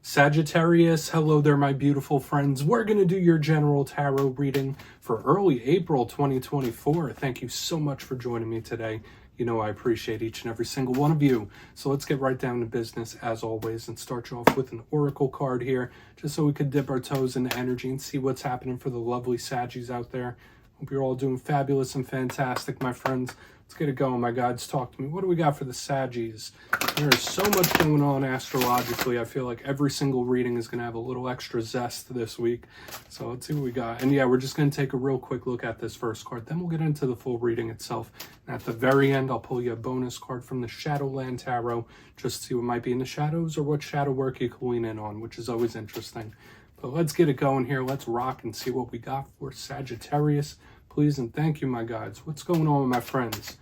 Sagittarius, hello there, my beautiful friends. We're going to do your general tarot reading for early April 2024. Thank you so much for joining me today. You know I appreciate each and every single one of you. So let's get right down to business as always and start you off with an oracle card here, just so we could dip our toes into energy and see what's happening for the lovely Saggies out there. Hope you're all doing fabulous and fantastic, my friends. Let's get it going, my guides. Talk to me. What do we got for the Saggies? There's so much going on astrologically. I feel like every single reading is going to have a little extra zest this week. So let's see what we got. And yeah, we're just going to take a real quick look at this first card. Then we'll get into the full reading itself. And at the very end, I'll pull you a bonus card from the Shadowland Tarot, just to see what might be in the shadows or what shadow work you can lean in on, which is always interesting. But let's get it going here. Let's rock and see what we got for Sagittarius. Please and thank you, my guides. What's going on with my friends?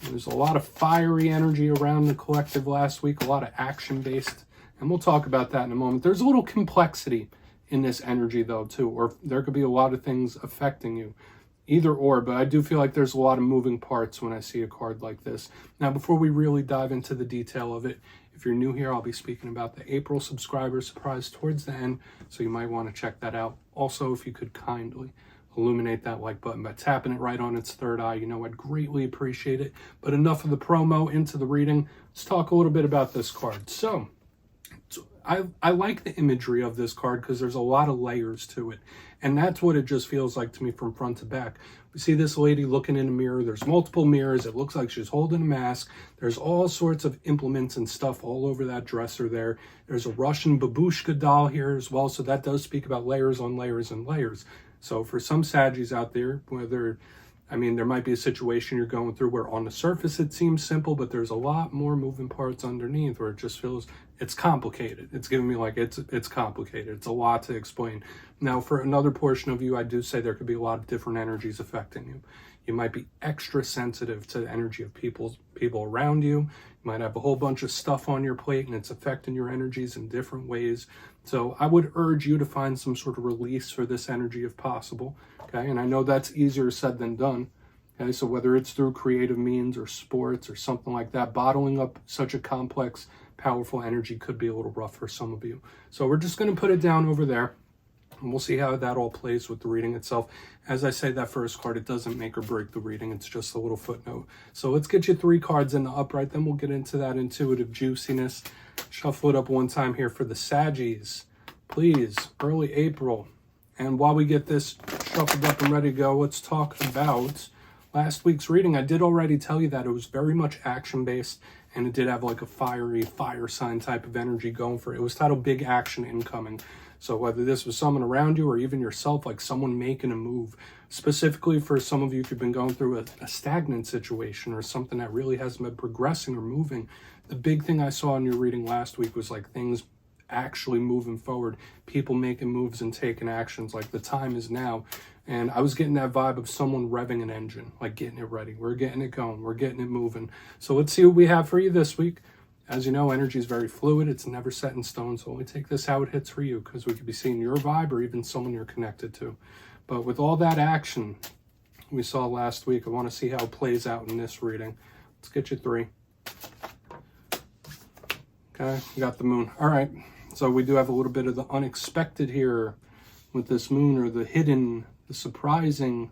There's a lot of fiery energy around the collective last week, a lot of action-based, and we'll talk about that in a moment. There's a little complexity in this energy, though, too, or there could be a lot of things affecting you. Either or, but I do feel like there's a lot of moving parts when I see a card like this. Now, before we really dive into the detail of it, if you're new here, I'll be speaking about the April subscriber surprise towards the end, so you might want to check that out. Also, if you could kindly illuminate that like button by tapping it right on its third eye, you know I'd greatly appreciate it. But enough of the promo, into the reading. Let's talk a little bit about this card. So I like the imagery of this card because there's a lot of layers to it, and that's what it just feels like to me from front to back. We see this lady looking in a mirror. There's multiple mirrors. It looks like she's holding a mask. There's all sorts of implements and stuff all over that dresser there. There's a Russian babushka doll here as well, so that does speak about layers on layers and layers. So for some Saggies out there, there might be a situation you're going through where on the surface it seems simple, but there's a lot more moving parts underneath where it just feels it's complicated. It's giving me like it's complicated. It's a lot to explain. Now, for another portion of you, I do say there could be a lot of different energies affecting you. You might be extra sensitive to the energy of people around you. You might have a whole bunch of stuff on your plate and it's affecting your energies in different ways. So I would urge you to find some sort of release for this energy if possible. Okay, and I know that's easier said than done. Okay, so whether it's through creative means or sports or something like that, bottling up such a complex, powerful energy could be a little rough for some of you. So we're just going to put it down over there. And we'll see how that all plays with the reading itself. As I say, that first card, it doesn't make or break the reading. It's just a little footnote. So let's get you 3 cards in the upright. Then we'll get into that intuitive juiciness. Shuffle it up one time here for the Saggies. Please, early April. And while we get this shuffled up and ready to go, let's talk about last week's reading. I did already tell you that it was very much action-based. And it did have like a fiery fire sign type of energy going for it. It was titled Big Action Incoming. So whether this was someone around you or even yourself, like someone making a move, specifically for some of you if you've been going through a stagnant situation or something that really hasn't been progressing or moving, the big thing I saw in your reading last week was like things actually moving forward, people making moves and taking actions, like the time is now. And I was getting that vibe of someone revving an engine, like getting it ready. We're getting it going. We're getting it moving. So let's see what we have for you this week. As you know, energy is very fluid. It's never set in stone. So only take this how it hits for you, because we could be seeing your vibe or even someone you're connected to. But with all that action we saw last week, I want to see how it plays out in this reading. Let's get you 3. Okay, we got the moon. All right. So we do have a little bit of the unexpected here with this moon, or the hidden, the surprising.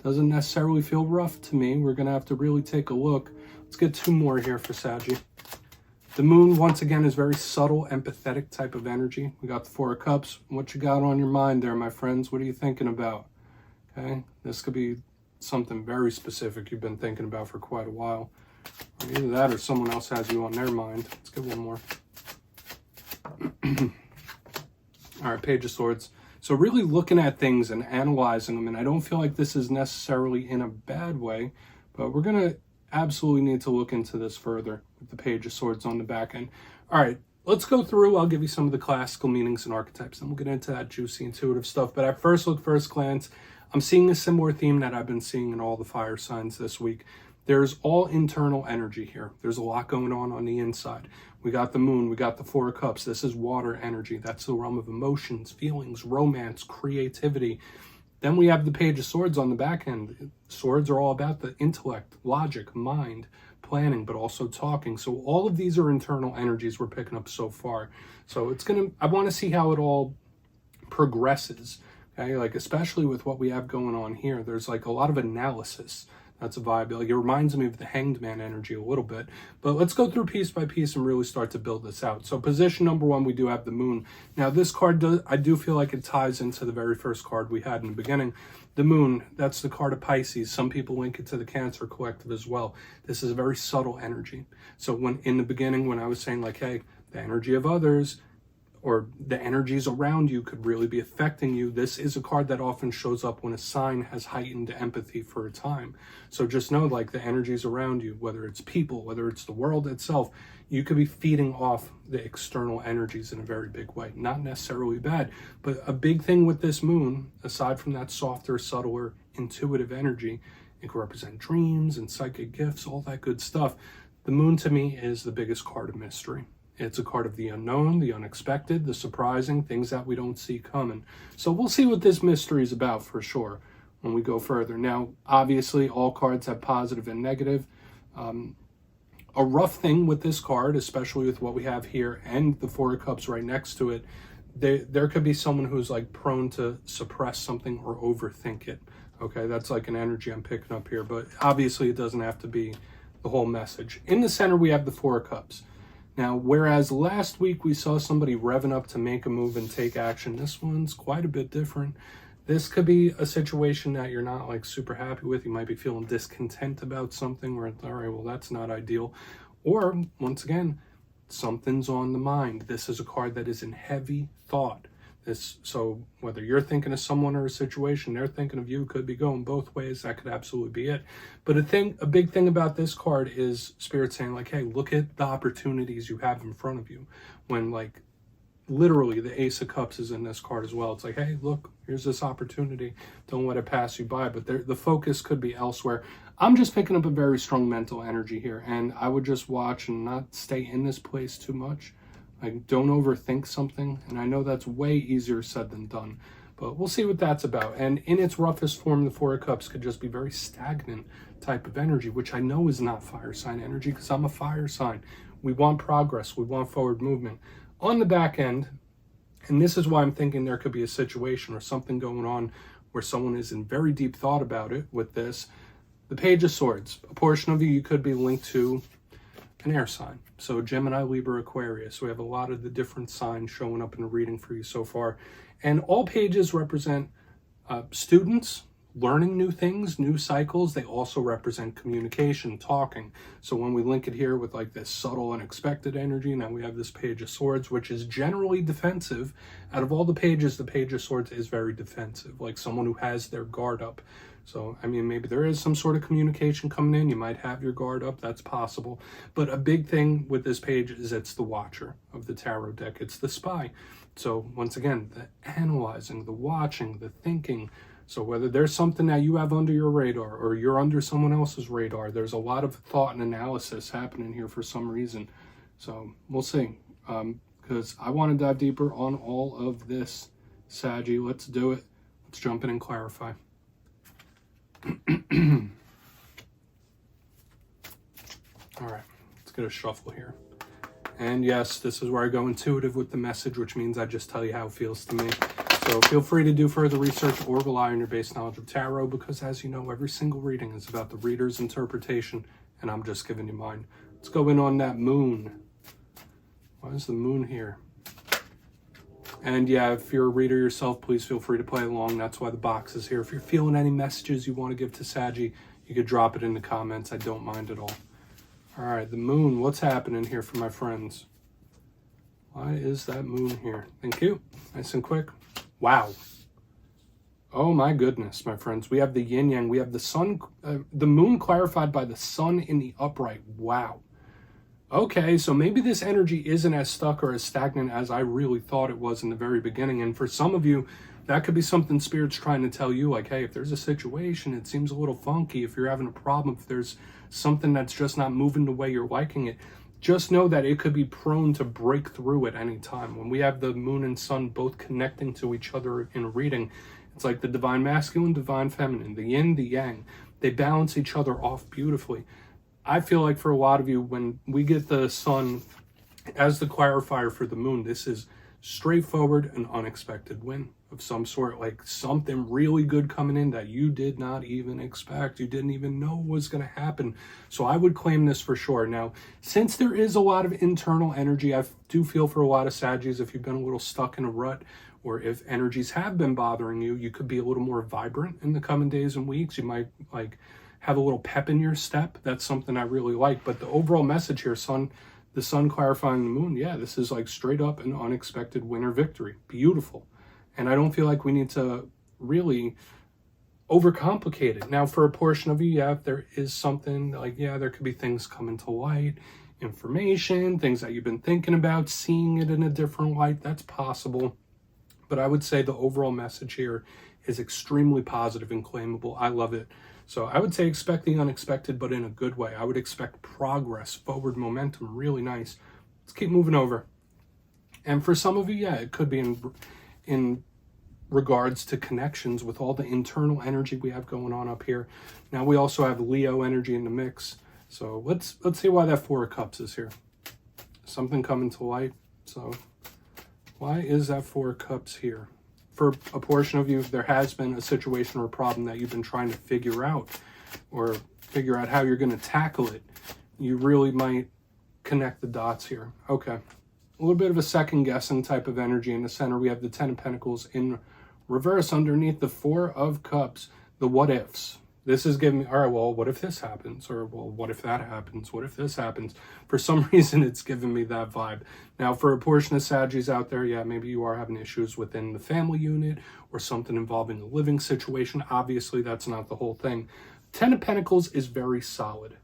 Doesn't necessarily feel rough to me. We're going to have to really take a look. Let's get 2 more here for Saggy. The moon, once again, is very subtle, empathetic type of energy. We got the 4 of Cups. What you got on your mind there, my friends? What are you thinking about? Okay, this could be something very specific you've been thinking about for quite a while. Either that or someone else has you on their mind. Let's get one more. All right, Page of Swords. So really looking at things and analyzing them, and I don't feel like this is necessarily in a bad way, but we're going to absolutely need to look into this further with the Page of Swords on the back end. All right, let's go through. I'll give you some of the classical meanings and archetypes, and we'll get into that juicy intuitive stuff. But at first look, first glance, I'm seeing a similar theme that I've been seeing in all the fire signs this week. There's all internal energy here. There's a lot going on the inside. We got the moon, we got the 4 of Cups. This is water energy. That's the realm of emotions, feelings, romance, creativity. Then we have the Page of Swords on the back end. Swords are all about the intellect, logic, mind, planning, but also talking. So all of these are internal energies we're picking up so far. So I want to see how it all progresses. Okay, like especially with what we have going on here, there's like a lot of analysis. That's a vibe. Like it reminds me of the Hanged Man energy a little bit. But let's go through piece by piece and really start to build this out. So position number 1, we do have the Moon. Now this card, I do feel like it ties into the very first card we had in the beginning. The Moon, that's the card of Pisces. Some people link it to the Cancer collective as well. This is a very subtle energy. So when in the beginning, when I was saying like, hey, the energy of others, or the energies around you could really be affecting you. This is a card that often shows up when a sign has heightened empathy for a time. So just know like the energies around you, whether it's people, whether it's the world itself, you could be feeding off the external energies in a very big way. Not necessarily bad, but a big thing with this Moon, aside from that softer, subtler, intuitive energy, it can represent dreams and psychic gifts, all that good stuff. The Moon to me is the biggest card of mystery. It's a card of the unknown, the unexpected, the surprising, things that we don't see coming. So we'll see what this mystery is about for sure when we go further. Now, obviously, all cards have positive and negative. A rough thing with this card, especially with what we have here and the Four of Cups right next to it, there could be someone who's like prone to suppress something or overthink it. Okay, that's like an energy I'm picking up here, but obviously it doesn't have to be the whole message. In the center, we have the Four of Cups. Now, whereas last week we saw somebody revving up to make a move and take action, this one's quite a bit different. This could be a situation that you're not like super happy with. You might be feeling discontent about something where it's, all right, well, that's not ideal. Or, once again, something's on the mind. This is a card that is in heavy thought. So whether you're thinking of someone or a situation, they're thinking of you, could be going both ways. That could absolutely be it. But a big thing about this card is Spirit saying like, hey, look at the opportunities you have in front of you. When like literally the Ace of Cups is in this card as well. It's like, hey, look, here's this opportunity. Don't let it pass you by. But the focus could be elsewhere. I'm just picking up a very strong mental energy here. And I would just watch and not stay in this place too much. Like, don't overthink something. And I know that's way easier said than done. But we'll see what that's about. And in its roughest form, the Four of Cups could just be very stagnant type of energy, which I know is not fire sign energy because I'm a fire sign. We want progress. We want forward movement. On the back end, and this is why I'm thinking there could be a situation or something going on where someone is in very deep thought about it with this. The Page of Swords. A portion of you could be linked to an air sign. So Gemini, Libra, Aquarius. We have a lot of the different signs showing up in the reading for you so far. And all pages represent students learning new things, new cycles. They also represent communication, talking. So when we link it here with like this subtle, unexpected energy, now we have this Page of Swords, which is generally defensive. Out of all the pages, the Page of Swords is very defensive, like someone who has their guard up. So, I mean, maybe there is some sort of communication coming in. You might have your guard up. That's possible. But a big thing with this page is it's the watcher of the tarot deck. It's the spy. So, once again, the analyzing, the watching, the thinking. So whether there's something that you have under your radar or you're under someone else's radar, there's a lot of thought and analysis happening here for some reason. So, we'll see. Because I want to dive deeper on all of this, Saggy. Let's do it. Let's jump in and clarify. All right, let's get a shuffle here. And yes, this is where I go intuitive with the message, which means I just tell you how it feels to me. So feel free to do further research or rely on your base knowledge of tarot, because as you know, every single reading is about the reader's interpretation, and I'm just giving you mine. Let's go in on that Moon. Why is the Moon here? And yeah, if you're a reader yourself, please feel free to play along. That's why the box is here. If you're feeling any messages you want to give to Saggy, you could drop it in the comments. I don't mind at all. All right, the Moon. What's happening here for my friends? Why is that Moon here? Thank you. Nice and quick. Wow. Oh my goodness, my friends. We have the yin yang. We have the sun, the Moon clarified by the sun in the upright. Wow. Okay, so maybe this energy isn't as stuck or as stagnant as I really thought it was in the very beginning. And for some of you, that could be something Spirit's trying to tell you, like, hey, if there's a situation, it seems a little funky, if you're having a problem, if there's something that's just not moving the way you're liking it, just know that it could be prone to break through at any time. When we have the Moon and Sun both connecting to each other in a reading, it's like the divine masculine, divine feminine, the yin, the yang. They balance each other off beautifully. I feel like for a lot of you, when we get the sun as the clarifier for the moon, this is straightforward and unexpected win of some sort, like something really good coming in that you did not even expect, you didn't even know was going to happen. So I would claim this for sure. Now, since there is a lot of internal energy, I do feel for a lot of Saggies, if you've been a little stuck in a rut, or if energies have been bothering you, you could be a little more vibrant in the coming days and weeks. You might like have a little pep in your step. That's something I really like. But the overall message here, the sun clarifying the moon, yeah, this is like straight up an unexpected winner victory. Beautiful. And I don't feel like we need to really overcomplicate it. Now, for a portion of you, yeah, if there is something like, yeah, there could be things coming to light, information, things that you've been thinking about, seeing it in a different light, that's possible. But I would say the overall message here is extremely positive and claimable. I love it. So I would say expect the unexpected, but in a good way. I would expect progress, forward momentum, really nice. Let's keep moving over. And for some of you, yeah, it could be in regards to connections with all the internal energy we have going on up here. Now we also have Leo energy in the mix. So let's see why that Four of Cups is here. Something coming to light. So why is that Four of Cups here? For a portion of you, there has been a situation or a problem that you've been trying to figure out, or figure out how you're going to tackle it. You really might connect the dots here. Okay. A little bit of a second guessing type of energy in the center. We have the Ten of Pentacles in reverse underneath the Four of Cups, the what ifs. This is giving me, all right, well, what if this happens? Or, well, what if that happens? What if this happens? For some reason, it's giving me that vibe. Now, for a portion of Saggies out there, yeah, maybe you are having issues within the family unit or something involving the living situation. Obviously, that's not the whole thing. Ten of Pentacles is very solid,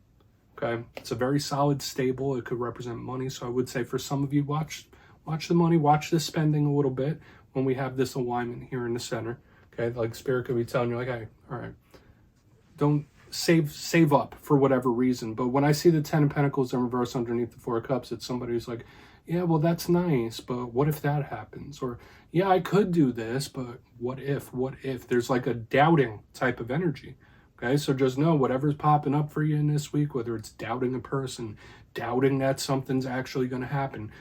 okay? It's a very solid, stable. It could represent money. So I would say for some of you, watch the money, watch the spending a little bit when we have this alignment here in the center, okay? Like Spirit could be telling you, like, hey, all right, don't save up for whatever reason. But when I see the Ten of Pentacles in reverse underneath the Four of Cups, it's somebody who's like, yeah, well, that's nice, but what if that happens? Or, yeah, I could do this, but what if? There's like a doubting type of energy, okay? So just know whatever's popping up for you in this week, whether it's doubting a person, doubting that something's actually going to happen,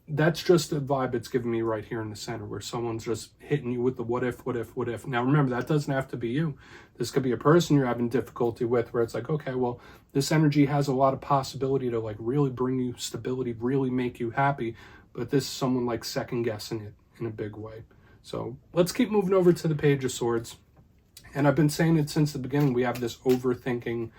that's just the vibe it's giving me right here in the center, where someone's just hitting you with the what if. Now, remember, that doesn't have to be you. This could be a person you're having difficulty with, where it's like, okay, well, this energy has a lot of possibility to like really bring you stability, really make you happy. But this is someone like second guessing it in a big way. So let's keep moving over to the Page of Swords. And I've been saying it since the beginning. We have this overthinking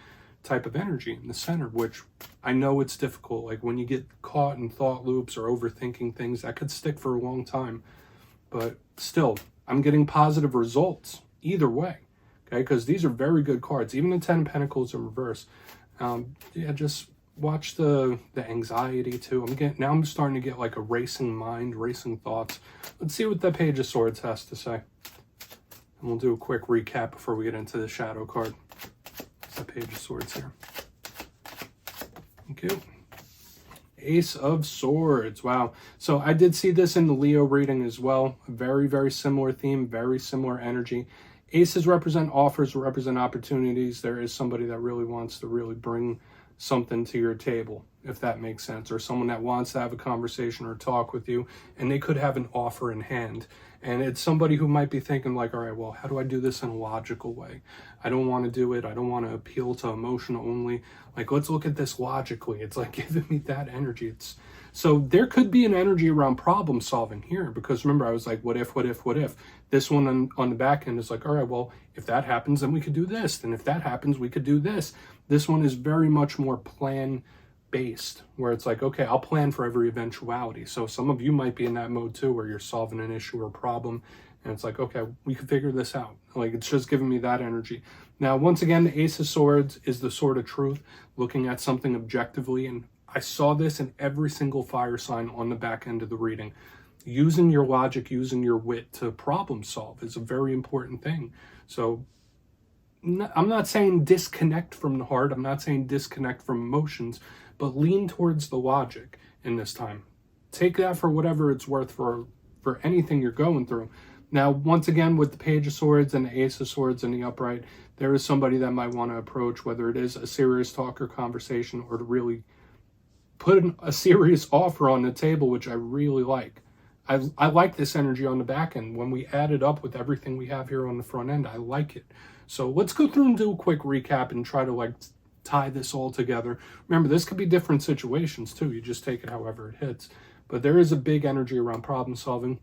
type of energy in the center, which I know it's difficult. Like when you get caught in thought loops or overthinking things, that could stick for a long time. But still, I'm getting positive results either way, okay? Because these are very good cards. Even the Ten of Pentacles in reverse. Yeah, just watch the anxiety too. I'm starting to get like a racing mind, racing thoughts. Let's see what the Page of Swords has to say. And we'll do a quick recap before we get into the shadow card. The Page of Swords here. Thank you. Ace of Swords. Wow. So I did see this in the Leo reading as well. A very, very similar theme, very similar energy. Aces represent offers, represent opportunities. There is somebody that really wants to really bring something to your table, if that makes sense, or someone that wants to have a conversation or talk with you, and they could have an offer in hand. And it's somebody who might be thinking like, all right, well, how do I do this in a logical way? I don't want to do it. I don't want to appeal to emotion only. Like, let's look at this logically. It's like giving me that energy. So there could be an energy around problem solving here, because remember, I was like, what if? This one on the back end is like, all right, well, if that happens, then we could do this. And if that happens, we could do this. This one is very much more plan based, where it's like, okay, I'll plan for every eventuality. So some of you might be in that mode too, where you're solving an issue or problem, and it's like, okay, we can figure this out. Like, it's just giving me that energy. Now, once again, the Ace of Swords is the sword of truth, looking at something objectively, and I saw this in every single fire sign on the back end of the reading. Using your logic, using your wit to problem solve is a very important thing. So I'm not saying disconnect from the heart. I'm not saying disconnect from emotions, but lean towards the logic in this time. Take that for whatever it's worth for anything you're going through. Now, once again, with the Page of Swords and the Ace of Swords in the upright, there is somebody that might want to approach, whether it is a serious talk or conversation, or to really put a serious offer on the table, which I really like. I like this energy on the back end. When we add it up with everything we have here on the front end, I like it. So let's go through and do a quick recap and try to like tie this all together. Remember, this could be different situations too. You just take it however it hits. But there is a big energy around problem solving.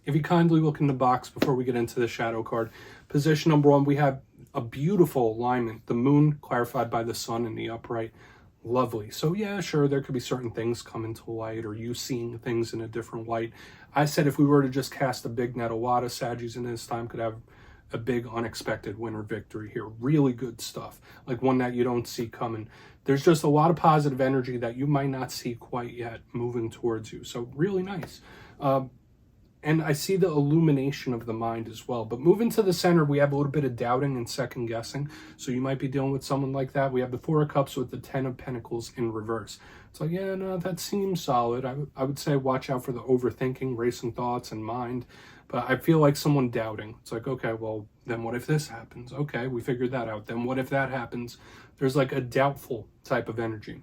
If you kindly look in the box before we get into the shadow card, position number 1, we have a beautiful alignment. The moon clarified by the sun in the upright. Lovely. So yeah, sure, there could be certain things coming to light, or you seeing things in a different light. I said if we were to just cast a big net, a lot of Saggies in this time could have a big unexpected winner victory here. Really good stuff, like one that you don't see coming. There's just a lot of positive energy that you might not see quite yet moving towards you. So really nice. And I see the illumination of the mind as well. But moving to the center, we have a little bit of doubting and second guessing. So you might be dealing with someone like that. We have the 4 of Cups with the 10 of Pentacles in reverse. It's like, yeah, no, that seems solid. I would say watch out for the overthinking, racing thoughts and mind. But I feel like someone doubting. It's like, okay, well, then what if this happens? Okay, we figured that out. Then what if that happens? There's like a doubtful type of energy.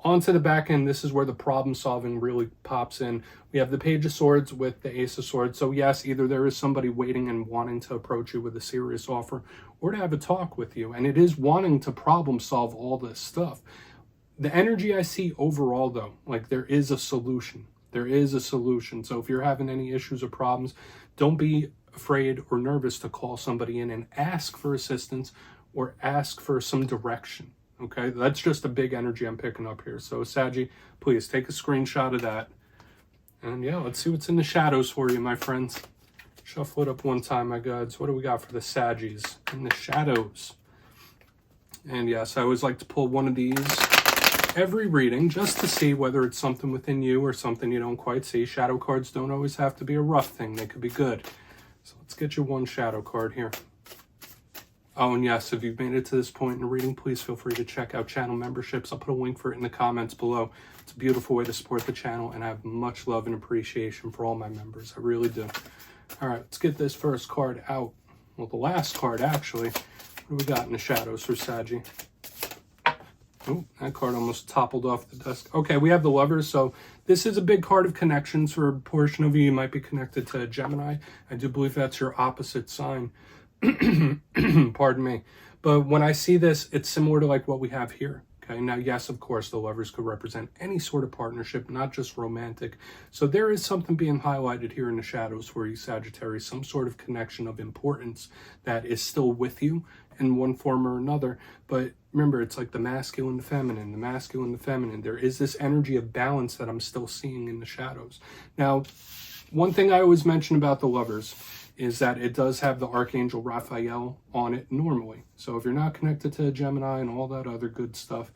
Onto the back end, this is where the problem solving really pops in. We have the Page of Swords with the Ace of Swords. So yes, either there is somebody waiting and wanting to approach you with a serious offer, or to have a talk with you. And it is wanting to problem solve all this stuff. The energy I see overall though, like there is a solution. There is a solution. So if you're having any issues or problems, don't be afraid or nervous to call somebody in and ask for assistance or ask for some direction. Okay, that's just a big energy I'm picking up here. So Saggy, please take a screenshot of that. And yeah, let's see what's in the shadows for you, my friends. Shuffle it up one time, my gods. What do we got for the Saggies in the shadows? And yes, I always like to pull one of these every reading just to see whether it's something within you or something you don't quite see. Shadow cards don't always have to be a rough thing. They could be good. So let's get you one shadow card here. Oh, and yes, if you've made it to this point in the reading, please feel free to check out channel memberships. I'll put a link for it in the comments below. It's a beautiful way to support the channel, and I have much love and appreciation for all my members. I really do. All right, let's get this first card out. Well, the last card, actually. What do we got in the shadows for Saggy? Oh, that card almost toppled off the desk. Okay, we have the Lovers. So this is a big card of connections. For a portion of you, you might be connected to Gemini. I do believe that's your opposite sign. Pardon me. But when I see this, it's similar to like what we have here. Okay, now, yes, of course, the Lovers could represent any sort of partnership, not just romantic. So there is something being highlighted here in the shadows for you, Sagittarius, some sort of connection of importance that is still with you in one form or another. But remember, it's like the masculine, the feminine, the masculine, the feminine. There is this energy of balance that I'm still seeing in the shadows. Now, one thing I always mention about the Lovers is that it does have the Archangel Raphael on it normally. So if you're not connected to Gemini and all that other good stuff,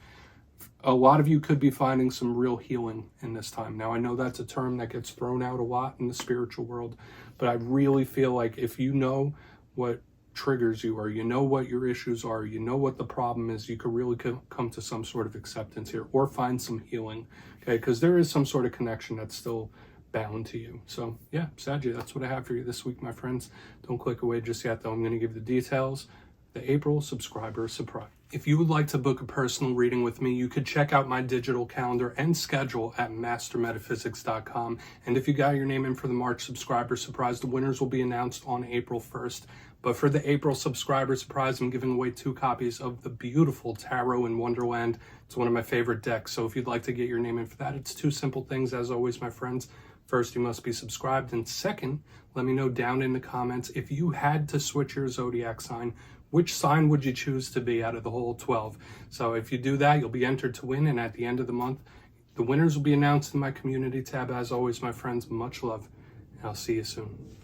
a lot of you could be finding some real healing in this time. Now, I know that's a term that gets thrown out a lot in the spiritual world, but I really feel like if you know what triggers you, or you know what your issues are, you know what the problem is, you could really come to some sort of acceptance here or find some healing, okay? Because there is some sort of connection that's still bound to you. So yeah, Saggy, that's what I have for you this week, my friends. Don't click away just yet, though. I'm going to give the details. The April subscriber surprise. If you would like to book a personal reading with me, you could check out my digital calendar and schedule at mastermetaphysics.com. And if you got your name in for the March subscriber surprise, the winners will be announced on April 1st. But for the April subscriber surprise, I'm giving away 2 copies of the beautiful Tarot in Wonderland. It's one of my favorite decks. So if you'd like to get your name in for that, it's 2 simple things, as always, my friends. First, you must be subscribed. And second, let me know down in the comments, if you had to switch your zodiac sign, which sign would you choose to be out of the whole 12? So if you do that, you'll be entered to win. And at the end of the month, the winners will be announced in my community tab. As always, my friends, much love. And I'll see you soon.